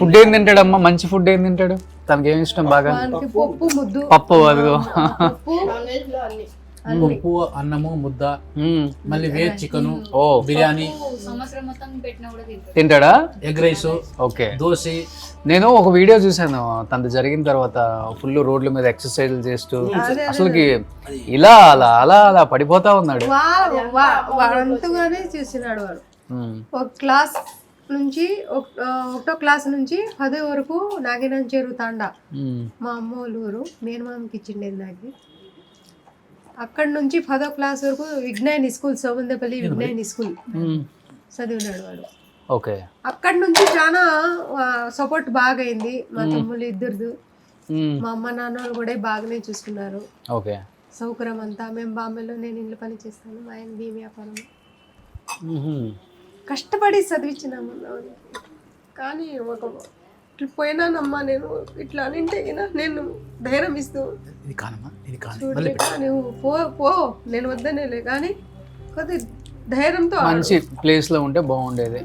Food ఏం తింటాడమ్మా? మంచి food ఏం తింటాడు? తనకి ఏమి ఇష్టం బాగా? పప్పు, అదిగో పప్పు, అన్నము, ముద్ద, మళ్ళీ వేజ్ చికెన్, బిర్యానీ తింటాడా? Egg rice, okay, dosa. నేను ఒక వీడియో చూసాను తనది జరిగిన తర్వాత, ఫుల్ రోడ్ల మీద ఎక్సర్సైజ్ చేస్తూ అసలుకి ఇలా అలా అలా అలా పడిపోతా ఉన్నాడు. అంతగానే చేసినాడు వాడు. ఒక క్లాస్ నుంచి ఒకటో క్లాస్ నుంచి 10 వరకు నాగినం చెరువుతాండా మా అమ్మ వాళ్ళ ఊరు మేనమామకి ఇచ్చిండేది నాకు. అక్కడ నుంచి 10వ క్లాస్ వరకు విజ్ఞాని స్కూల్, సోమందపల్లి విజ్ఞాని స్కూల్ చదివినాడు వాడు. ఓకే, అక్కడి నుంచి చాలా సపోర్ట్ బాగా అయింది. మా తమ్ముళ్ళు ఇద్దరు, మా అమ్మ నాన్న వాళ్ళు కూడా బాగానే చూసుకున్నారు. ఓకే, సౌకర్యం అంతా. మేము బాంబేలో నేను ఇల్లు పని చేస్తాను, ఆయన భీ వ్యాపారం. కష్టపడి చదివించినాము. కానీ ఒక పోయినానమ్మా నేను ఇట్లా అనింటే నేను ధైర్యం ఇస్తూ నువ్వు పో నేను వద్దనేలే, కానీ కొద్ది ధైర్యంతో మంచి ప్లేస్ లో ఉంటే బాగుండేది.